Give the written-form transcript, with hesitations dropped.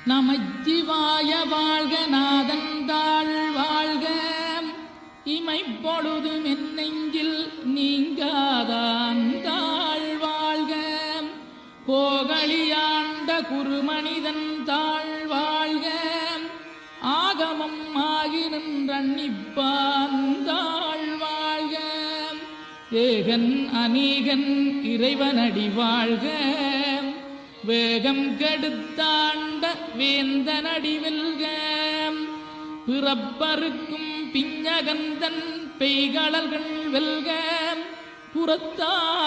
நமச்சிவாய வாழ்க நாதந்தாள் வாழ்க இமைப்பொழுதும் என் நெஞ்சில் நீங்காதான் தாழ் வாழ்க போகலியாண்ட குருமனிதன் தாழ் வாழ்க ஆகமம் ஆகி நின்றன்னிப்பான் தாழ் வாழ்க ஏகன் அநீகன் இறைவனடி வாழ்க வேகம் கெடுத்தாண்ட வேந்தனடி வெல்க பிறப்பருக்கும் பிஞ்சகந்தன் பெய்களல்கள் வெல்க புறத்தார்